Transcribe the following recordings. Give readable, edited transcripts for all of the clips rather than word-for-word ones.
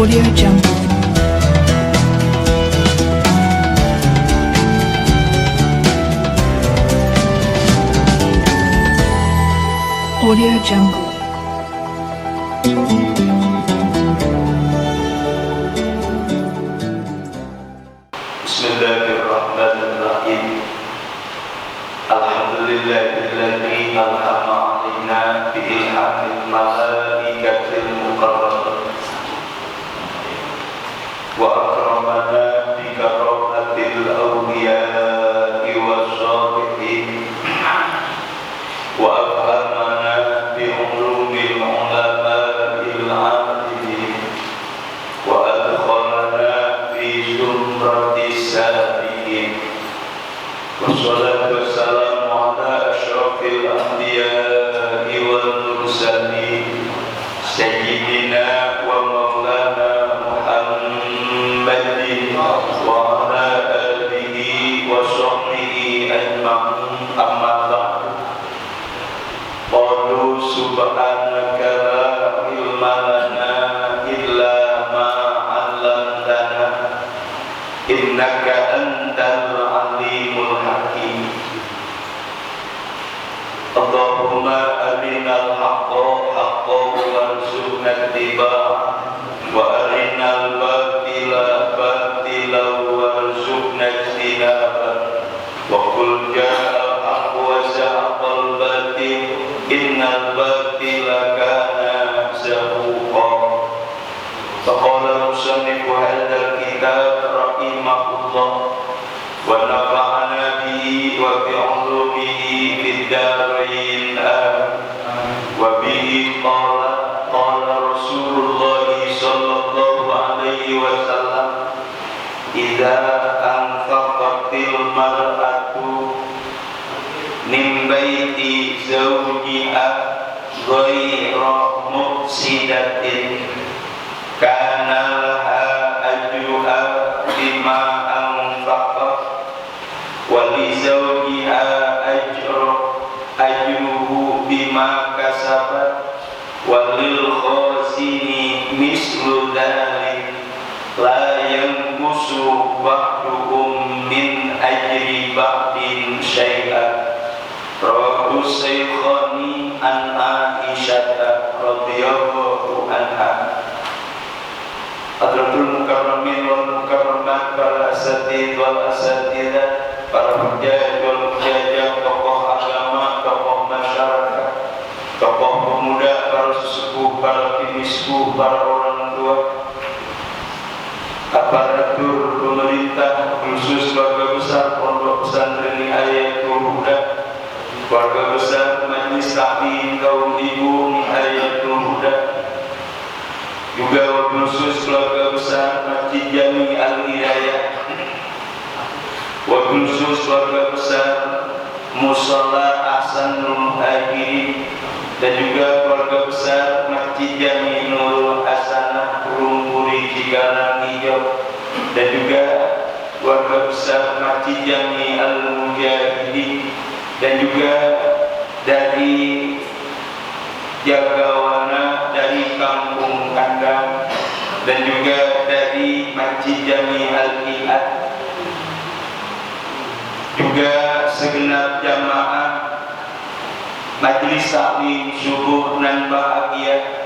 Audio Jungle. Audio Jungle. Bismillahirrahmanirrahim. Alhamdulillahilladzi an'ama 'alaina bi ilhamil malaikatil muqarrabin wa akramana bi karamatil awliya'i wash-shalihin wa afhamana bi ulumil ulama'il 'amilin wa adkhalana fi zumratis sabiqin. Wassalatu wassalamu ala asyrafil anbiya'i wal mursalin sayyidina wa maulana Muhammadin wa ala alihi wa sahbihi ajma'in, amma ba'du. Qalu subhanaka la ilma lana illa ma 'allamtana innaka antal alimul hakim. Allahumma arinal haqqa haqqan warzuqna ittiba'ah wa arinal batila batilan warzuqna ijtinabah. Wa qul ja'al haqqu wa zahaqal batil innal batila kana zahuqa. Faqala musannifu hadzal kitab rahimahullah wa nafa'ana bihi wa bi 'ulumihi fid dharain amin. Wa bihi qala Rasulullah sallallahu alaihi wasallam, idza anfaqatil mar'atu min baiti zawjiha ghayra mufsidatin kana laha ajruha bima anfaqat wa li zawjiha ajruhu bima kasabat wa lil khazini mislu dzalik la yanqusu ba'duhum min ajri ba'din syai'an. Rawahu Syekhani an Aisyah radhiyallahu anha. Hadratul mukarramin wal mukarramat, para asatidz wal asatidzah, para penjaga wal penjajah, tokoh agama, tokoh masyarakat, tokoh pemuda, para sesepuh, para bimisku, para orang tua, aparatur pemerintah, khusus keluarga besar Pondok Pesantren Nihayatul Huda, keluarga besar Majelis Taklim kaum ibu Nihayatul Huda, juga khusus keluarga besar Masjid Jami Al-Hidayah, khusus keluarga besar Mushola Ahsanul Muhajirin, dan juga keluarga besar Masjid Jami Nurul Hasanah Rumpuri Cikarang Hijau, dan juga keluarga besar Masjid Jami Al-Mujahidin, dan juga dari Jagawana, dari Kampung Kandang, dan juga dari Masjid Jami Al-Qi'at, juga segenap jamaah Majelis Taklim Syukur dan Bahagia,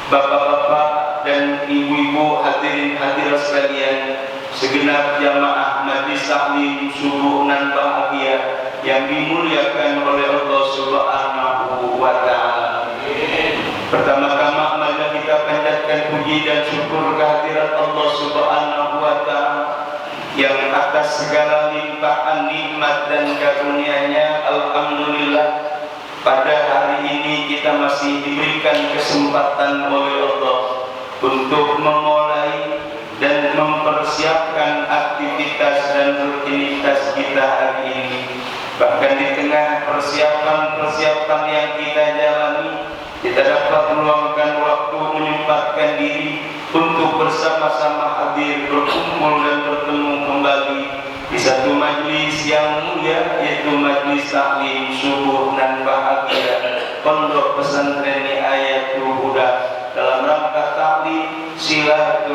bapak-bapak dan ibu-ibu, hadirin hadirat sekalian, segenap jamaah Majelis Taklim Syukur dan Bahagia yang dimuliakan oleh Allah Subhanahu wa Ta'ala. Pertama-tama mari kita panjatkan puji dan syukur kehadirat Allah Subhanahu wa Ta'ala yang atas segala limpahan nikmat dan karunia-Nya, alhamdulillah, pada hari ini kita masih diberikan kesempatan oleh Allah untuk memulai dan mempersiapkan aktivitas dan rutinitas kita hari ini. Bahkan di tengah persiapan yang kita jalani, kita dapat meluangkan waktu, menyempatkan diri untuk bersama-sama hadir, berkumpul dan bertemu kembali di satu majlis yang mulia, yaitu Majelis Taklim Syukur dan Bahagia Pondok Pesantren Nihayatul Huda, dalam rangka taklim, silaturahmi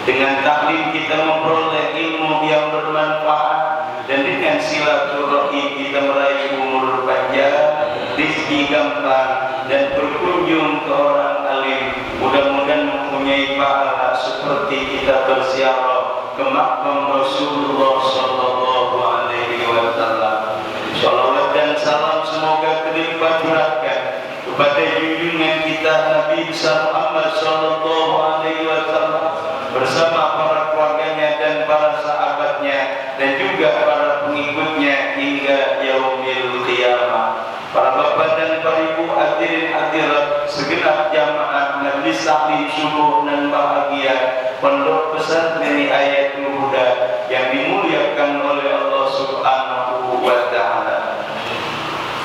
Dengan taklim kita memperoleh ilmu yang bermanfaat, dan dengan silaturahim kita meraih umur panjang, rezeki gampang, dan berkunjung ke orang alim. Mudah-mudahan mempunyai pahala seperti kita berziarah ke makam Rasulullah sallallahu alaihi wasallam. Shalawat dan salam semoga terlimpah curahkan kepada junjungan kita Nabi besar Muhammad sallallahu alaihi wasallam bersama para keluarganya dan para sahabatnya dan juga para pengikutnya hingga yaumil qiyamah. Para bapak dan para ibu hadirin hadirat segenap jamaah Majelis Taklim Syukur dan Bahagia Pondok Pesantren Ayatul Huda yang dimuliakan oleh Allah Subhanahu wa taala.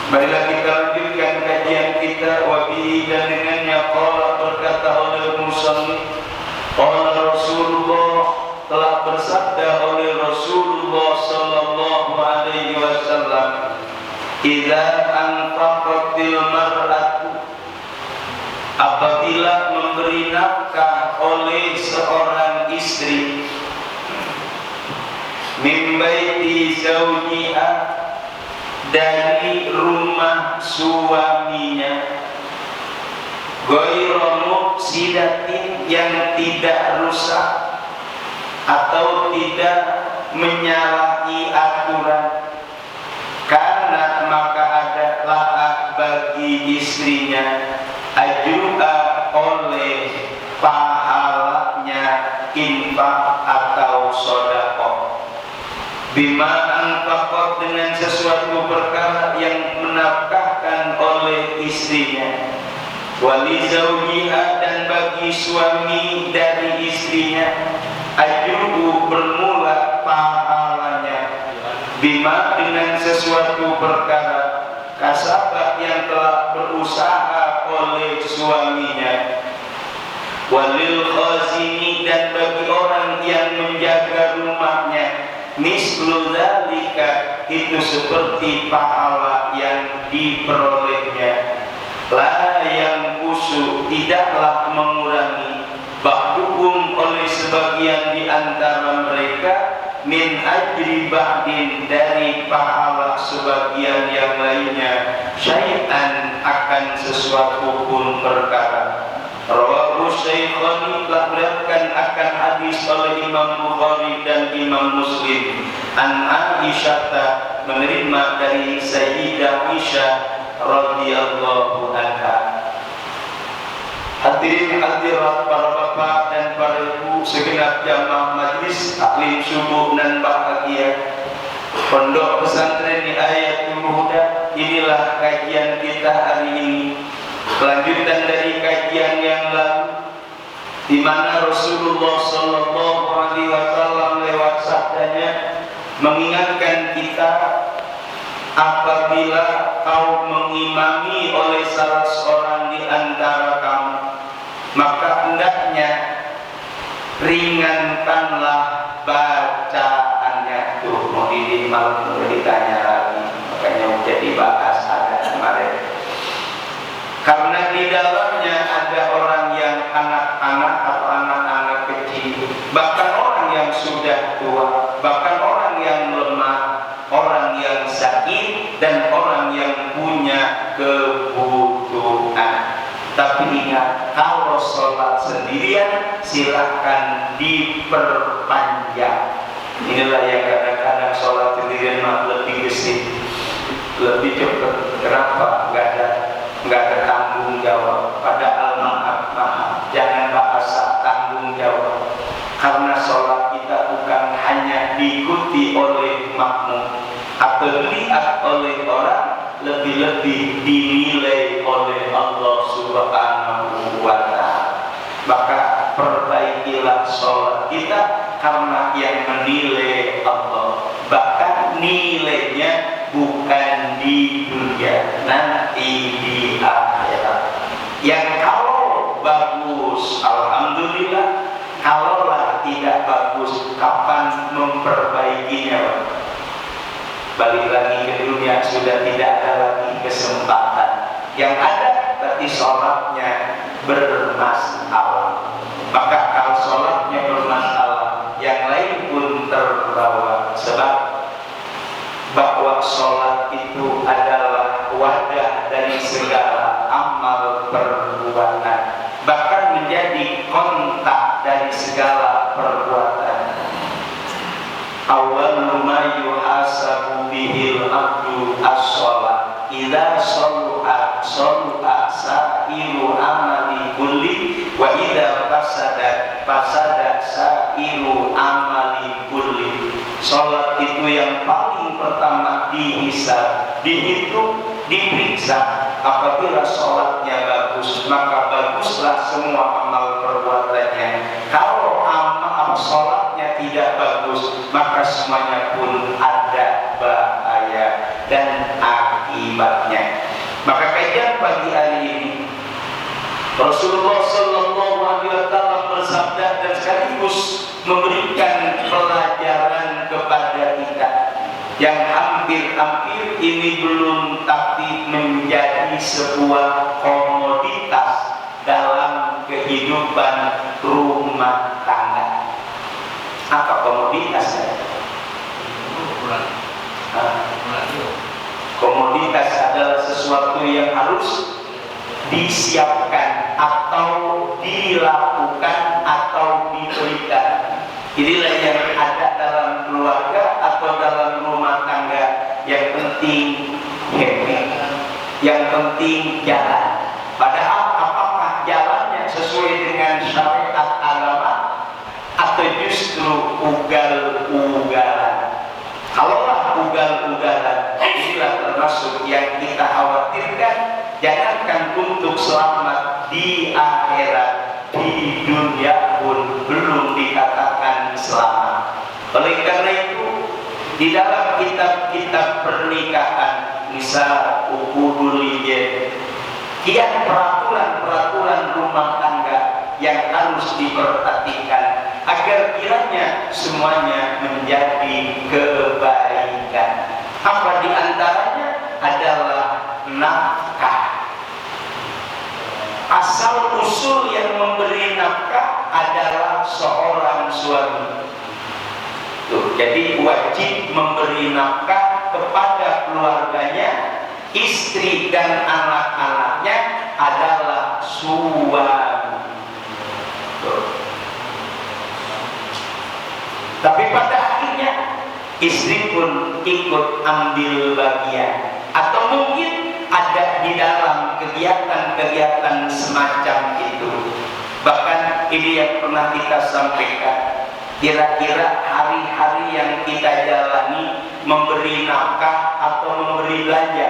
Marilah kita lanjutkan kajian kita wabihi, dan dengannya qala berkata oleh musannif, qala Rasulullah, telah bersabda oleh Rasulullah sallallahu alaihi wasallam, idza anfaqatil mar'atu, apabila memberi nafkah oleh seorang istri, min baiti zawjiha, dari rumah suaminya, ghairu mufsidatin, yang tidak rusak atau tidak menyalahi aturan, karena maka ada laak bagi istrinya ajruha, oleh pahalanya infak atau sedekah, bima anfaqat, dengan sesuatu perkara yang menafkahkan oleh istrinya, wali zawjiha, dan bagi suami dari istrinya ajruhu, bermula pahalanya, bima, dengan sesuatu perkara kasabah, yang telah berusaha oleh suaminya, walil khazini, dan bagi orang yang menjaga rumahnya, mislu dzalika, itu seperti pahala yang diperolehnya, la yang kusu, tidaklah mengurangi, ba'duhum, oleh sebagian di antara mereka, min ajri ba'din, dari pahala sebagian yang lainnya, syai'an, akan sesuatu pun perkara. Rawahu Syaikhani, telah meriwayatkan akan hadis oleh Imam Bukhari dan Imam Muslim, an Aisyah, menerima dari Sayyidah Aisyah radhiyallahu anha. Hadirin hadirat, para bapak dan para ibu segenap jamaah Majelis Taklim Syukur dan Bahagia Pondok Pesantren Ayatul Huda, inilah kajian kita hari ini, kelanjutan dari kajian yang lalu, di mana Rasulullah sallallahu alaihi wasallam lewat sabdanya mengingatkan kita, apabila kau mengimami oleh salah seorang di antara kamu, maka hendaknya ringankanlah bacaannya. Tuh, mau ini malam ditanya lagi, makanya jadi bahas ada kemarin. Karena di dalamnya ada orang yang anak-anak atau anak-anak kecil, bahkan orang yang sudah tua, bahkan orang yang lemah, orang yang sakit, dan orang yang punya kebutuhan. Tapi ingat, kalau sholat sendirian silahkan diperpanjang. Inilah yang kadang-kadang sholat sendirian mah lebih gesit, lebih cepat. Kenapa? Nggak ada tanggung jawab. Padahal maaf, jangan bahasa tanggung jawab. Karena sholat kita bukan hanya diikuti oleh makmum atau dilihat oleh orang, lebih-lebih dinilai oleh Allah Subhanahu wa ta'ala. Maka perbaikilah sholat kita, karena yang menilai Allah. Bahkan nilainya bukan di dunia, nanti di akhirat. Yang kalau bagus, alhamdulillah. Kalaulah tidak bagus, kapan memperbaikinya? Balik lagi ke dunia, sudah tidak ada lagi kesempatan. Yang ada berarti sholatnya bermasalah. Maka kalau sholatnya bermasalah, yang lain pun terbawa. Sebab bahwa sholat itu adalah wadah dari segala amal perbuatan, bahkan menjadi kontak dari segala perbuatan. Awwalu ma yuhasabu bihil abdu as-sholat. Idza shalla sa'iru amali kulli wa idza fasada sa'iru amali kulli. Sholat itu yang paling pertama dihisab, dihitung, diperiksa. Apabila sholatnya bagus, maka baguslah semua amal perbuatannya. Kalau amal sholatnya tidak bagus, maka semuanya pun ada bahaya dan akibatnya. Maka kajian pagi hari ini, Rasulullah Sallallahu Alaihi Wasallam bersabda dan sekaligus memberikan pelajaran kepada kita yang hampir-hampir ini belum tapi menjadi sebuah komoditas dalam kehidupan rumah tangga. Apa komoditasnya? Komoditas adalah sesuatu yang harus disiapkan atau dilakukan atau diberikan. Inilah yang ada dalam keluarga atau dalam rumah tangga. Yang penting happy, yang penting jalan. Padahal apakah jalannya sesuai dengan syariat agama atau justru ugal-ugalan? Kalaulah ugal-ugalan, inilah termasuk yang kita khawatirkan. Jangankan untuk selamat di akhirat, di dunia pun belum dikatakan selamat. Oleh karena itu, di dalam kitab-kitab pernikahan, misal uqudul ijen, kian peraturan-peraturan rumah tangga yang harus diperhatikan agar kiranya semuanya menjadi kebaikan. Apa di antaranya adalah nafkah. Asal usul yang memberi nafkah adalah seorang suami. Tuh, jadi wajib memberi nafkah kepada keluarganya, istri dan anak-anaknya adalah suami. Tuh. Tapi pada akhirnya istri pun ikut ambil bagian, atau mungkin ada di dalam kegiatan-kegiatan semacam itu. Bahkan ini yang pernah kita sampaikan, kira-kira hari-hari yang kita jalani memberi nafkah atau memberi belanja.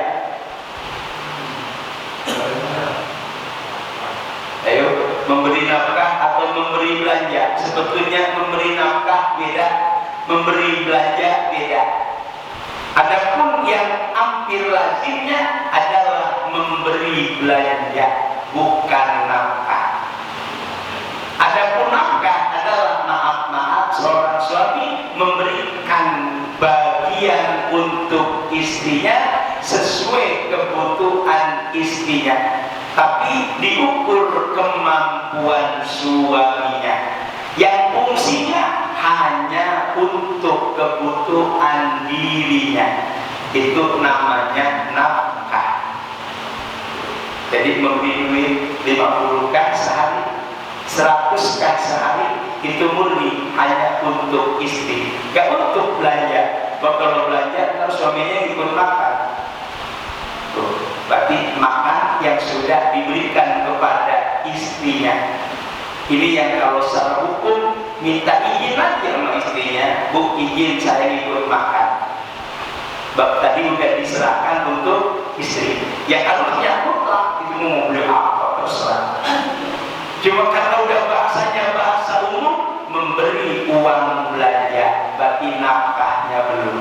Ayo, memberi nafkah atau memberi belanja. Sebetulnya memberi nafkah beda, memberi belanja beda. Adapun yang hampir lazimnya adalah memberi belanja, bukan nafkah. Adapun nafkah adalah maaf seorang suami memberikan bagian untuk istrinya sesuai kebutuhan istrinya, tapi diukur kemampuan suaminya, yang fungsinya hanya untuk kebutuhan dirinya. Itu namanya nafkah. Jadi memberi duit 50 kan sehari, 100 kan sehari, itu murni hanya untuk istri, gak untuk belanja. Kalau belanja terus suaminya ikut makan. Tuh, berarti makan yang sudah diberikan kepada istrinya. Ini yang kalau secara hukum minta izin aja sama istrinya, bu izin saya ikut makan. Bab tadi udah diserahkan untuk istri. Yang harusnya mutlak itu mau beli apa terserah. Cuma karena udah bahasanya bahasa umum, memberi uang belanja, berarti nafkahnya belum.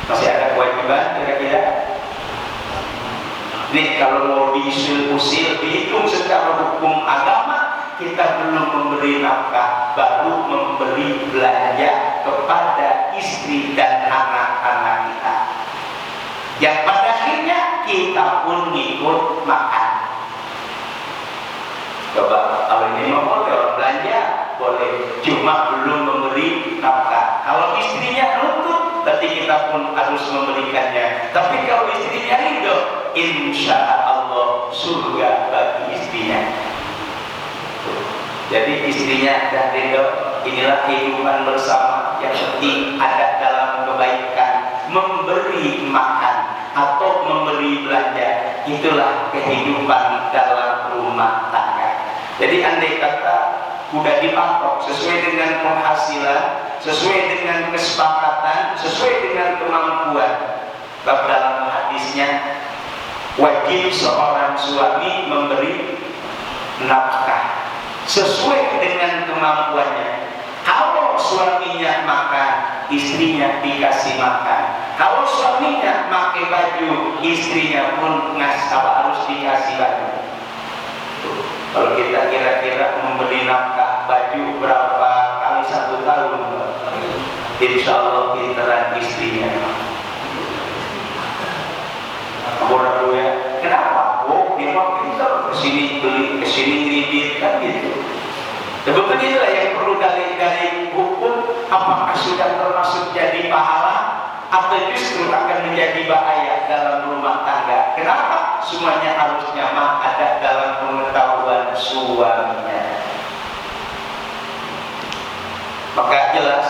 Masih ada kewajiban kira-kira? Nih kalau mau diusil, dihitung secara hukum agama, kita belum memberi nafkah, baru memberi belanja kepada istri dan anak-anak kita, yang pada akhirnya kita pun ikut makan. Coba kalau ini mau boleh orang belanja, boleh, cuma belum memberi nafkah. Kalau istrinya nuntut, berarti kita pun harus memberikannya. Tapi kalau istrinya ridho, insya Allah surga bagi istrinya. Jadi istrinya dah ridho, inilah kehidupan bersama yang penting ada dalam kebaikan. Memberi makan atau memberi belanja, itulah kehidupan dalam rumah tangga. Jadi andai kata udah dipatok sesuai dengan penghasilan, sesuai dengan kesepakatan, sesuai dengan kemampuan. Bab dalam hadisnya wajib seorang suami memberi nafkah sesuai dengan kemampuannya. Kalau suaminya makan, istrinya dikasih makan. Kalau suaminya pakai baju, istrinya pun harus dikasih baju. Kalau kita kira-kira memberi nafkah baju berapa kali 1 tahun, insya Allah pinteran istrinya. Bodoh ya, kenapa? Oh, dia mau pintar, kesini beli, kesini ngirit, kan gitu. Sebetulnya itulah yang perlu dari hukum, apakah sudah termasuk jadi pahala atau justru akan menjadi bahaya dalam rumah tangga. Kenapa? Semuanya harusnya ada dalam pengetahuan suaminya. Maka jelas,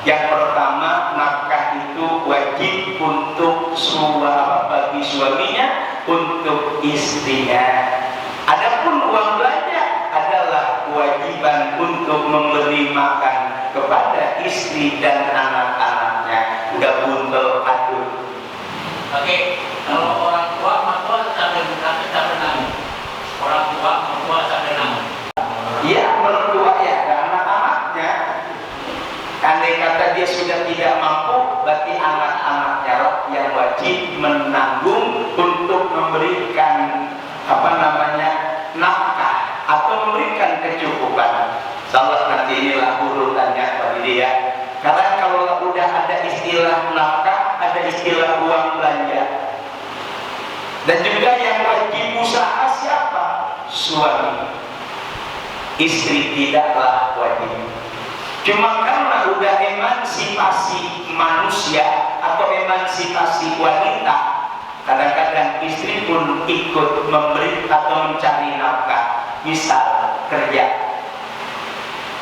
yang pertama nafkah itu wajib untuk bagi suaminya, untuk istrinya. Adapun uang belanja adalah kewajiban untuk memberi makan kepada istri dan anak-anaknya. Udah buntel aduk. Oke, kalau orang tua mertua sampai nangis. Orang tua mertua sampai nangis. Iya, mertua ya, dan anak-anaknya. Andai kata dia sudah tidak mampu, berarti anak-anaknya yang wajib menanggung untuk memberikan nafkah atau memberikan kecukupan. Salah nanti inilah urutannya bagi dia. Karena kalau udah ada istilah nafkah, ada istilah uang belanja. Dan juga yang wajib usaha siapa? Suami. Istri tidaklah wajib. Cuma karena udah emansipasi manusia atau emansipasi wanita, kadang-kadang istri pun ikut memberi atau mencari nafkah. Misal kerja,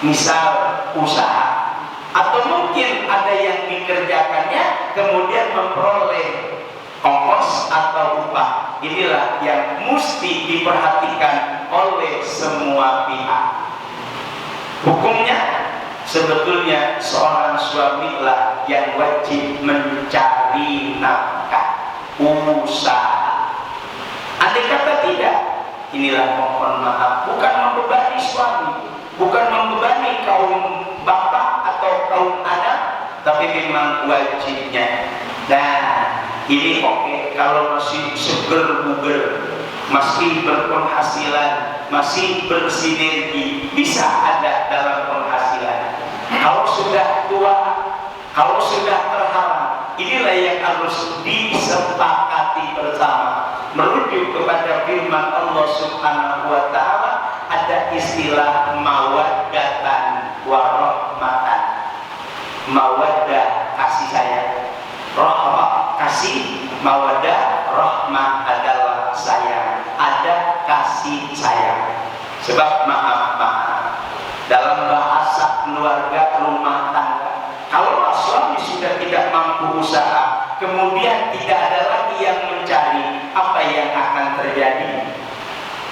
misal usaha, atau mungkin ada yang dikerjakannya kemudian memperoleh ongkos atau upah. Inilah yang mesti diperhatikan oleh semua pihak. Hukumnya sebetulnya seorang suami lah yang wajib mencari nafkah, usaha. Andai kata tidak, inilah mohon maaf, bukan membebani suami, bukan membebani kaum bapak atau kaum anak, tapi memang wajibnya. Nah, ini oke, kalau masih seger buger, masih berpenghasilan, masih bersinergi, bisa ada dalam penghasilan. Kalau sudah tua, kalau sudah terhalang, inilah yang harus disepakati bersama. Merujuk kepada firman Allah Subhanahu wa Ta'ala, ada istilah mawaddatan warahmatan. Mawaddah kasih sayang, rahmah kasih, mawaddah rahmah adalah sayang. Ada kasih sayang. Sebab maaf dalam bahasa keluarga rumah tangga, kalau suami sudah tidak mampu usaha, kemudian tidak ada lagi yang mencari, apa yang akan terjadi?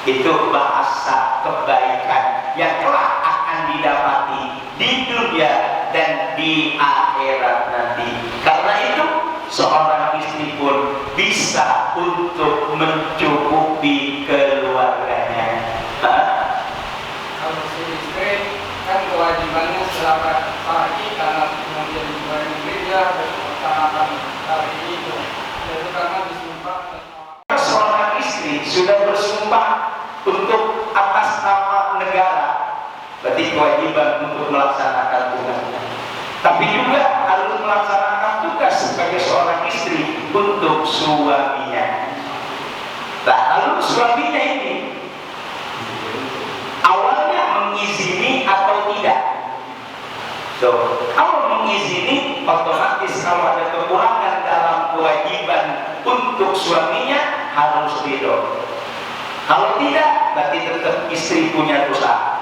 Itu bahasa kebaikan yang kelak akan didapati di dunia dan di akhirat nanti. Karena itu seorang istri pun bisa untuk mencukupi keluarganya. Kalau istri kan kewajibannya selama pagi karena kemudian juga gereja dan melaksanakan hari itu. Jadi karena disumpah. Seorang istri sudah bersumpah untuk atas nama negara, berarti kewajiban untuk melaksanakan tugasnya. Tapi juga harus melaksanakan tugas sebagai seorang istri untuk suaminya. Nah, lalu suaminya ini Tuh, kalau mengizini, otomatis kalau ada kekurangan dalam kewajiban untuk suaminya harus ridho. Kalau tidak, berarti tetap istri punya dosa.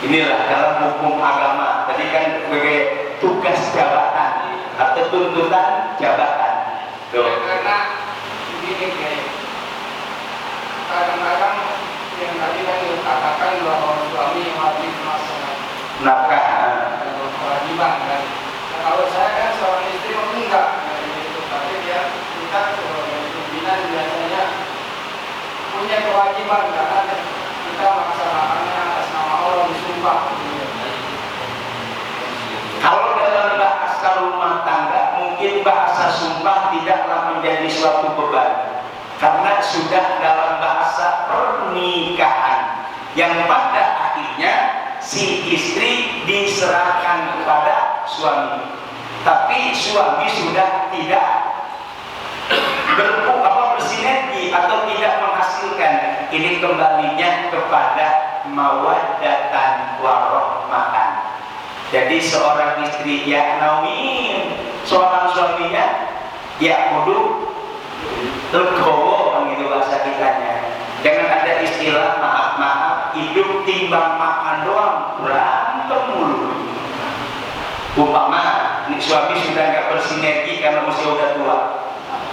Inilah dalam hukum agama. Tadi kan sebagai tugas jabatan atau tuntutan jabatan. Tuh. Karena begini kayak kadang-kadang yang tadi kan dikatakan bahwa suami wajib melaksanakan Nafkah. kewajiban kan. Nah, kalau saya kan seorang istri enggak gitu. Tapi dia kita sebagai pimpinan biasanya punya kewajiban karena kita melaksanakannya atas nama Allah disumpah. Kalau dalam bahasa rumah tangga, mungkin bahasa sumpah tidaklah menjadi suatu beban, karena sudah dalam bahasa pernikahan yang pada akhirnya si istri diserahkan kepada suami, tapi suami sudah tidak bersinergi atau tidak menghasilkan. Ini kembalinya kepada mawaddatan warahmatan. Jadi seorang istri ya nawin, seorang suaminya ya kudu legowo, begitu bahasa kitanya. Jangan ada istilah maaf hidup timbang makan doang, berantem mulu. Umpama nih suami sudah nggak bersinergi karena usia udah tua,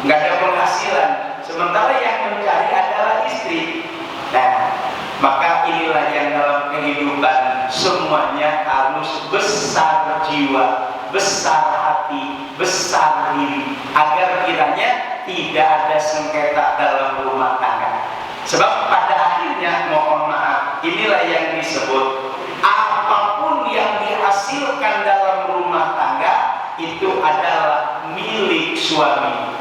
nggak ada penghasilan, sementara yang mencari adalah istri. Nah, maka inilah yang dalam kehidupan semuanya harus besar jiwa, besar hati, besar diri, agar kiranya tidak ada sengketa dalam rumah tangga. Sebab pada akhirnya, mohon maaf, inilah yang disebut apapun yang dihasilkan dalam rumah tangga itu adalah milik suami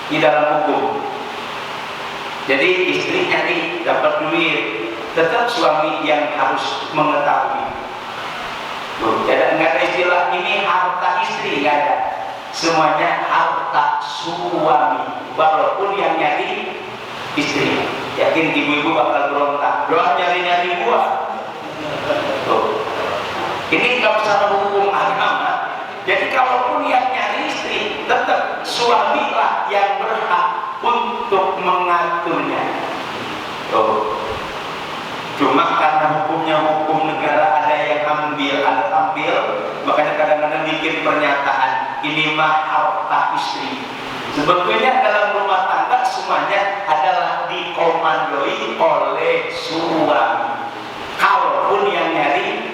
di dalam hukum. Jadi istri nyari dapat duit, tetap suami yang harus mengetahui. Nggak ada istilah ini harta istri, nggak ada. Semuanya harta suami, walaupun yang nyari istri. Yakin ibu-ibu bakal berontak, doang nyari-nyari gua. Ini kalau secara hukum agama. Jadi kalaupun yang nyari istri, tetap suamilah yang berhak untuk mengaturnya. Cuma karena hukumnya hukum negara, ada yang ambil, ada tampil, makanya kadang-kadang bikin pernyataan ini mah harta istri. Sebetulnya dalam rumah tangga semuanya adalah dikomandoi oleh suami. Kalaupun yang nyari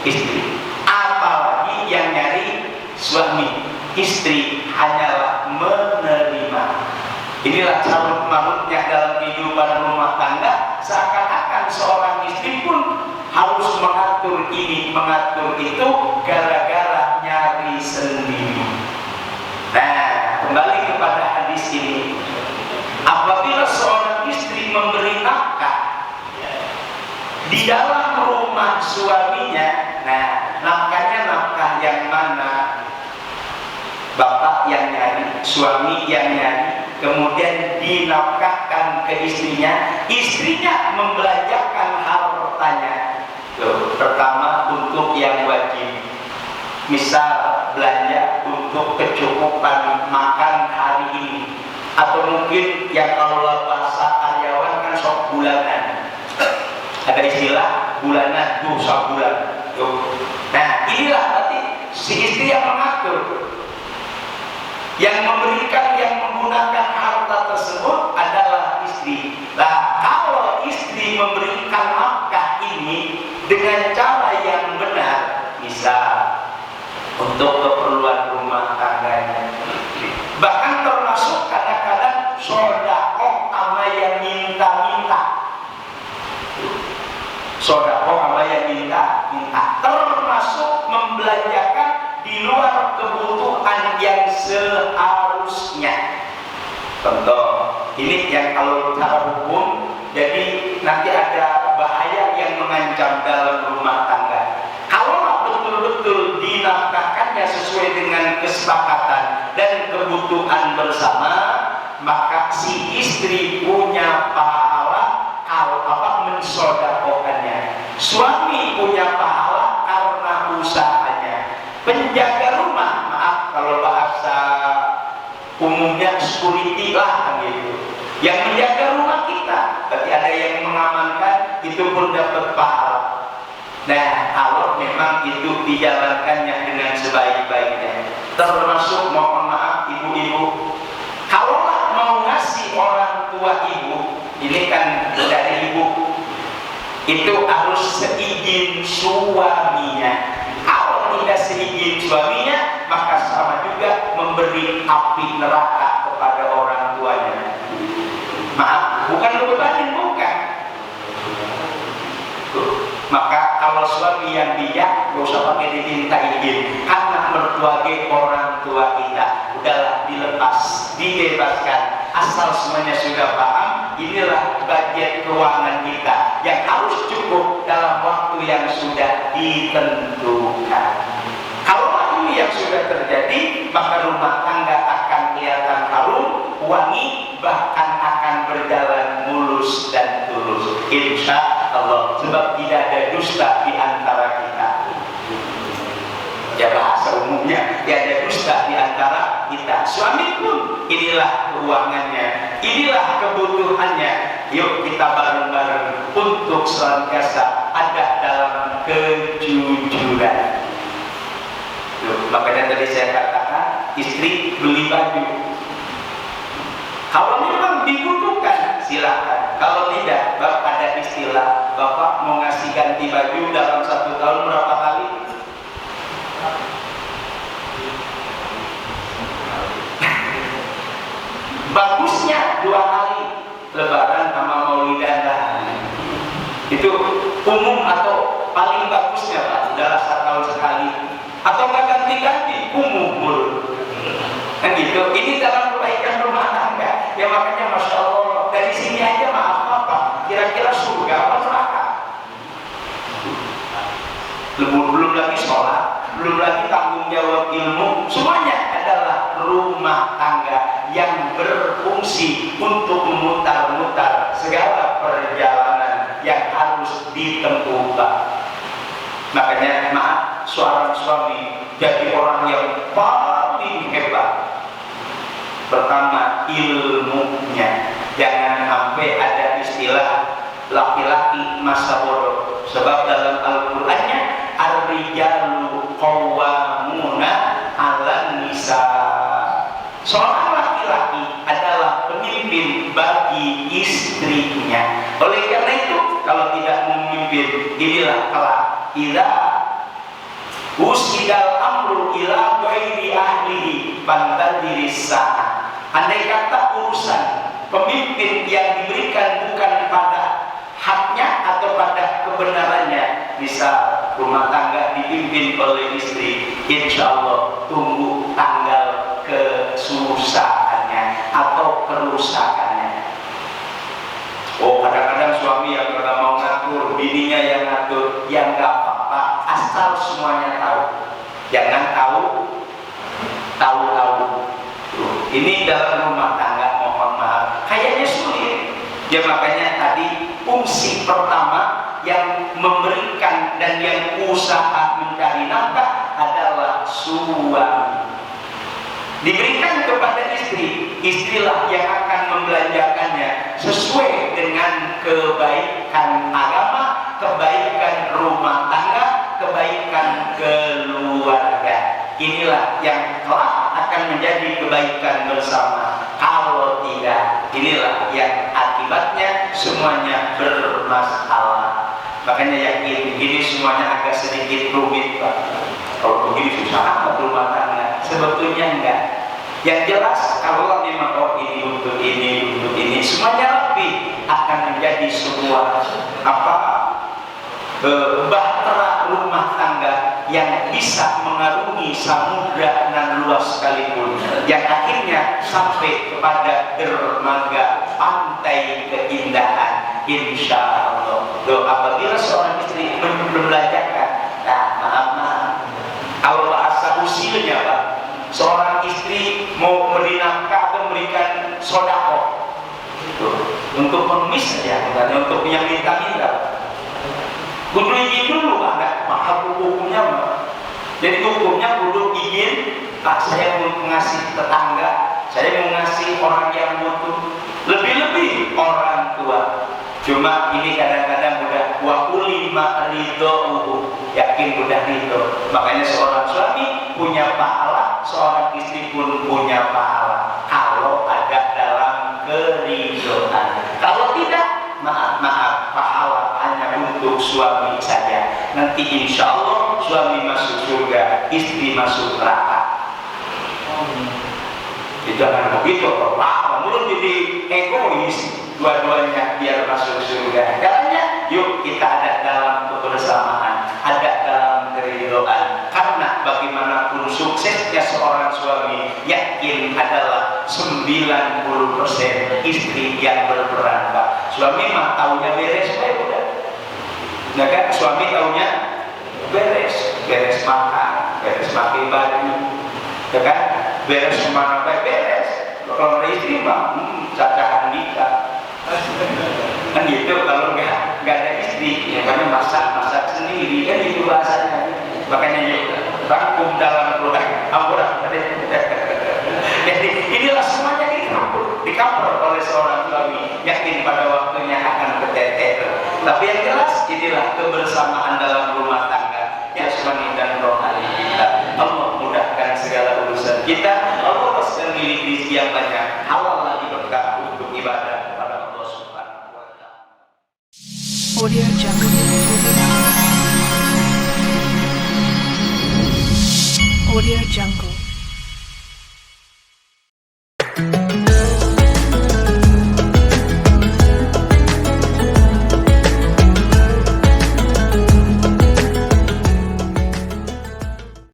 istri, apalagi yang nyari suami, istri hanyalah menerima. Inilah carut marutnya dalam kehidupan rumah tangga. Seakan-akan seorang istri pun harus mengatur ini, mengatur itu, gara-gara nyari sendiri. Nah, kembali kepada hadis ini. Apabila seorang istri memberi nafkah di dalam rumah suaminya, nah nafkahnya nafkah yang mana? Bapak yang nyari, suami yang nyari, kemudian dinafkahkan ke istrinya, istrinya membelanjakan hartanya. Loh, pertama untuk yang wajib, misal belanja untuk kecukupan makan hari ini, atau mungkin yang kalau bahasa karyawan kan sok bulanan, ada istilah bulanan tuh sok bulan. Nah inilah berarti si istri yang mengatur. Yang memberikan, yang menggunakan harta tersebut adalah istri. Nah, kalau istri memberikan nafkah ini dengan cara yang benar, misal untuk keperluan rumah tangganya, bahkan termasuk kadang-kadang sodakoh sama yang minta-minta, sodakoh sama yang minta-minta, termasuk membelanjakan di luar kebutuhan yang seharusnya. Contoh, ini yang kalau cara hukum, jadi nanti ada bahaya yang mengancam dalam rumah tangga. Kalau betul-betul dinafkahkannya sesuai dengan kesepakatan dan kebutuhan bersama, maka si istri punya pahala kalau mensodakohkannya. Suami punya pahala menjaga rumah, maaf kalau bahasa umumnya security lah gitu, yang menjaga rumah kita, berarti ada yang mengamankan, itu pun dapat pahala. Nah, kalau memang itu dijalankannya dengan sebaik-baiknya, termasuk mohon maaf ibu-ibu, kalau mau ngasih orang tua ibu, ini kan dari ibu, itu harus seizin suaminya. Kalau tidak seizin suaminya, maka sama juga memberi api neraka kepada orang tuanya. Maaf, bukan ngebebanin, bukan. Maka kalau suami yang bijak, gak usah pakai diminta izin. Anak mertua orang tua kita, udahlah dilepas, dibebaskan. Asal semuanya sudah paham, inilah budget keuangan kita yang harus cukup dalam waktu yang sudah ditentukan. Kalau ini yang sudah terjadi, maka rumah tangga akan kelihatan harum, wangi, bahkan akan berjalan mulus dan tulus. Insya Allah, sebab tidak ada dusta di antara kita. Ya bahasa umumnya, tidak ada dusta di antara kita. Suami pun inilah keuangannya, inilah kebutuhannya. Yuk kita bareng-bareng untuk senantiasa ada dalam kejujuran. Makanya tadi saya katakan, istri beli baju. Kalau memang dibutuhkan, silakan. Kalau tidak, ada istilah, Bapak mau ngasih ganti baju dalam 1 tahun berapa kali? Bagusnya 2 kali, Lebaran sama Maulidan lah. Itu umum atau paling bagusnya Pak, dalam 1 tahun sekali. Atau nggak ganti-ganti, umum. Kan gitu. Ini dalam kebaikan rumah tangga. Ya makanya Masya Allah, dari sini aja maaf apa? Kira-kira surga apa neraka? Belum lagi sholat, belum lagi tanggung jawab ilmu. Semuanya adalah rumah tangga yang berfungsi untuk memutar-mutar segala perjalanan yang harus ditempuh. Makanya maaf, seorang suami jadi orang yang paling hebat. Pertama, ilmunya. Jangan sampai ada istilah laki-laki masa bodoh. Sebab dalam Al-Qur'annya, ar-rijalu qawwamuna 'alan nisa. Seorang laki-laki adalah pemimpin bagi istrinya. Oleh karena itu, kalau tidak memimpin, inilah kelak ila usidal amru ila ghairi ahlihi fantadiris sa'ah. Andai kata urusan pemimpin yang diberikan bukan pada haknya atau pada kebenarannya, bisa rumah tangga dipimpin oleh istri, insya Allah tunggu tanggal kesusahannya atau kerusakannya. Oh, kadang-kadang suami yang nggak mau ngatur, bininya yang ngatur, yang nggak apa-apa, asal semuanya tahu. Jangan tahu. Ini dalam rumah tangga, mohon maaf, kayaknya sulit. Ya makanya tadi fungsi pertama yang memberikan dan yang usaha mencari nafkah adalah suami. Diberikan kepada istri, istrilah yang akan membelanjakannya sesuai dengan kebaikan agama, kebaikan rumah tangga, kebaikan keluarga. Inilah yang kelak akan menjadi kebaikan bersama. Kalau tidak, inilah yang akibatnya semuanya bermasalah. Makanya yakin ini semuanya agak sedikit rumit Pak. Kalau begini susah amat rumah tangga. Sebetulnya enggak. Yang jelas kalau memang ini untuk ini semuanya rapi, akan menjadi sebuah bahtera rumah tangga yang bisa mengarungi samudra nan luas sekalipun, yang akhirnya sampai kepada dermaga pantai keindahan. Insya Allah. Apabila seorang istri membelajarkan, maaf, kalau bahasa usilnya Pak, seorang istri mau memberi nafkah atau memberikan sodako untuk pengemis saja, bukan untuk yang minta-minta. Kudu izin dulu Pak, nggak mahal hukumnya Pak. Jadi hukumnya kudu Pak, saya mau ngasih tetangga, saya mau ngasih orang yang butuh, lebih-lebih orang tua. Cuma ini kadang-kadang udah wakulima ridho, yakin udah ridho. Makanya seorang suami punya pahala, seorang istri pun punya pahala kalau ada dalam keridhaan. Kalau tidak, maaf, pahala hanya untuk suami saja. Nanti insya Allah suami masuk surga, istri masuk neraka. Jangan begitu, pahala mulai jadi egois, dua-duanya biar masuk surga. Caranya, yuk kita ada dalam kebersamaan, ada dalam keridhaan. Karena bagaimanapun suksesnya seorang suami, yakin adalah 90% istri yang berperan, Pak. Suami mah taunya beres, Pak, udah. Nah kan, suami taunya beres makan, beres pakai baju, ya kan? Beres kemana baik beres. Kalau ada istri mah cacahan nikah. Kan gitu, kalau nggak ada istri, ya kan masak sendiri, kan itu bahasanya. Makanya yuk rangkum dalam keluarga. Ampun. Jadi inilah semuanya dikampur oleh seorang suami, yakin pada waktunya akan keteter. Tapi yang jelas inilah kebersamaan dalam rumah tangga, jasmani dan rohani kita. Allah mudahkan segala urusan kita. Allah berikan rezeki yang banyak, halal lagi berkah untuk ibadah kepada Allah Subhanahu wa taala. Audio Jungle. Audio Jungle.